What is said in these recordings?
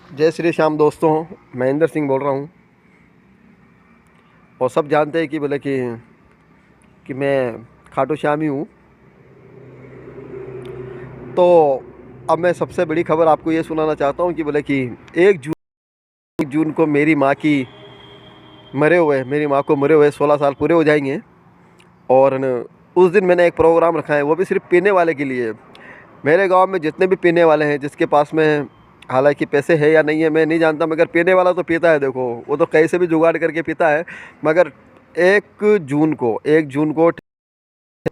जय श्री श्याम दोस्तों, महेंद्र सिंह बोल रहा हूँ। और सब जानते हैं कि बोले कि मैं खाटू श्याम ही हूँ। तो अब मैं सबसे बड़ी खबर आपको ये सुनाना चाहता हूँ कि बोले कि 1 जून को मेरी माँ को मरे हुए 16 साल पूरे हो जाएंगे। और उस दिन मैंने एक प्रोग्राम रखा है, वो भी सिर्फ पीने वाले के लिए। मेरे गांव में जितने भी पीने वाले हैं, जिसके पास में हालांकि पैसे है या नहीं है मैं नहीं जानता, मगर पीने वाला तो पीता है। देखो, वो तो कैसे भी जुगाड़ करके पीता है। मगर 1 जून को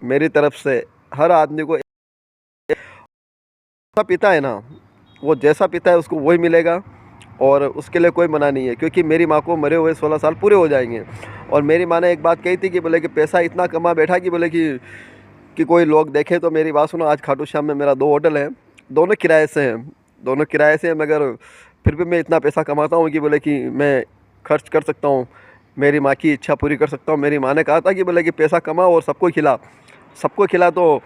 मेरी तरफ से हर आदमी को जैसा पीता है ना, वो जैसा पीता है उसको वही मिलेगा। और उसके लिए कोई मना नहीं है, क्योंकि मेरी माँ को मरे हुए 16 साल पूरे हो जाएंगे। और मेरी माँ ने एक बात कही थी कि बोले कि पैसा इतना कमा बैठा कि बोले कि कोई लोग देखे। तो मेरी बात सुनो, आज खाटू श्याम में मेरा 2 होटल है, दोनों किराए से हैं। दोनों किराए से हैं, मगर फिर भी मैं इतना पैसा कमाता हूँ कि बोले कि मैं खर्च कर सकता हूँ, मेरी माँ की इच्छा पूरी कर सकता हूँ। मेरी माँ ने कहा था कि बोले कि पैसा कमा और सबको खिला। तो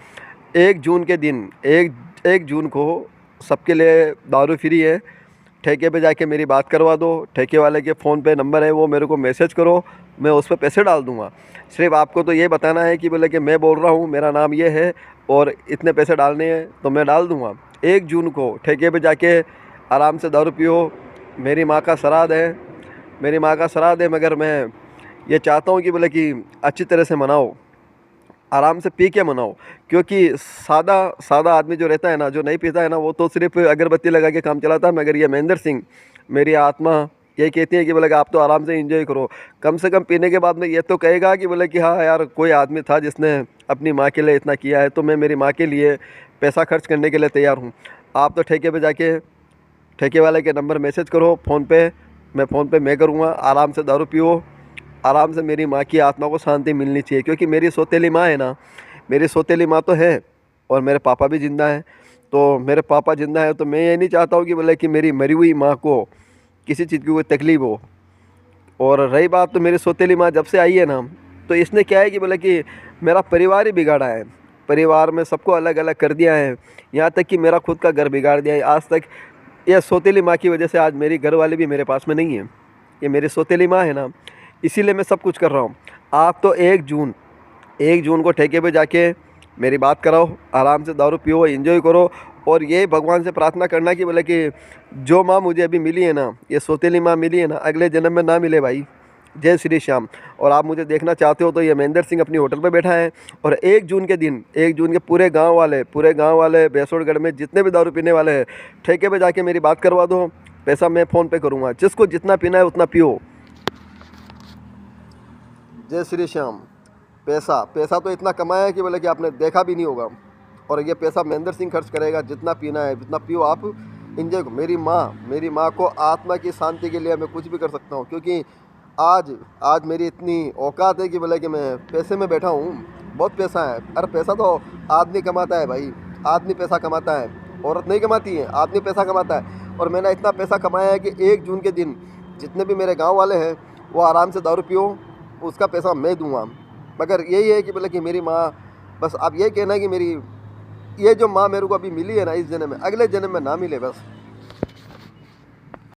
1 जून के दिन 1 जून को सबके लिए दारू फ्री है। ठेके पे जाके मेरी बात करवा दो। ठेके वाले के फ़ोन पे नंबर है, वो मेरे को मैसेज करो, मैं उस पर पैसे डाल दूँगा। सिर्फ आपको तो ये बताना है कि बोले कि मैं बोल रहा हूँ, मेरा नाम ये है और इतने पैसे डालने हैं, तो मैं डाल दूँगा। 1 जून को ठेके पे जाके आराम से दारू पियो। मेरी माँ का श्राद्ध है, मगर मैं ये चाहता हूँ कि बोले कि अच्छी तरह से मनाओ, आराम से पी के मनाओ। क्योंकि सादा सादा आदमी जो रहता है ना, जो नहीं पीता है ना, वो तो सिर्फ अगरबत्ती लगा के काम चलाता है। मगर ये महेंद्र सिंह, मेरी आत्मा ये कहती है कि बोले कि आप तो आराम से एंजॉय करो। कम से कम पीने के बाद में ये तो कहेगा कि बोले कि हाँ यार, कोई आदमी था जिसने अपनी माँ के लिए इतना किया है, तो मैं मेरी माँ के लिए पैसा खर्च करने के लिए तैयार हूँ। आप तो ठेके पे जाके ठेके वाले के नंबर मैसेज करो फ़ोन पे, मैं फ़ोन पे मैं करूँगा। आराम से दारू पियो, आराम से। मेरी माँ की आत्मा को शांति मिलनी चाहिए, क्योंकि मेरी सौतेली माँ है ना, मेरी सौतेली माँ तो है। और मेरे पापा भी ज़िंदा हैं। तो मेरे पापा ज़िंदा है, तो मैं ये नहीं चाहता हूँ कि बोले कि मेरी मरी हुई माँ को किसी चीज़ की कोई तकलीफ़ हो। और रही बात, तो मेरी सौतेली माँ जब से आई है ना, तो इसने क्या है कि बोले कि मेरा परिवार ही बिगाड़ा है। परिवार में सबको अलग अलग कर दिया है, यहाँ तक कि मेरा खुद का घर बिगाड़ दिया है। आज तक यह सौतेली माँ की वजह से आज मेरी घर वाले भी मेरे पास में नहीं है। ये मेरी सौतेली माँ है ना, इसीलिए मैं सब कुछ कर रहा हूँ। आप तो 1 जून को ठेके पे जाके मेरी बात कराओ, आराम से दारू पियो, एंजॉय करो। और ये भगवान से प्रार्थना करना कि बोले कि जो माँ मुझे अभी मिली है ना, ये सौतेली माँ मिली है ना, अगले जन्म में ना मिले भाई। जय श्री श्याम। और आप मुझे देखना चाहते हो तो ये महेंद्र सिंह अपनी होटल पे बैठा है। और 1 जून के दिन, 1 जून के पूरे गांव वाले बेसोड़गढ़ में जितने भी दारू पीने वाले हैं, ठेके पे जाके मेरी बात करवा दो। पैसा मैं फ़ोन पे करूँगा, जिसको जितना पीना है उतना पियो। जय श्री श्याम। पैसा पैसा तो इतना कमाया है कि बोले कि आपने देखा भी नहीं होगा। और ये पैसा महेंद्र सिंह खर्च करेगा। जितना पीना है जितना पियो आप, इंजॉय। मेरी माँ को आत्मा की शांति के लिए मैं कुछ भी कर सकता हूँ। क्योंकि आज मेरी इतनी औकात है कि बोले कि मैं पैसे में बैठा हूँ। बहुत पैसा है। अरे पैसा तो आदमी कमाता है भाई, आदमी पैसा कमाता है, औरत नहीं कमाती है, आदमी पैसा कमाता है। और मैंने इतना पैसा कमाया है कि 1 जून के दिन जितने भी मेरे गाँव वाले हैं, वो आराम से दारू पियो, उसका पैसा मैं दूंगा। मगर यही है कि बोले कि मेरी माँ, बस आप ये कहना है कि मेरी ये जो माँ मेरे को अभी मिली है ना, इस जन्म में, अगले जन्म में ना मिले बस।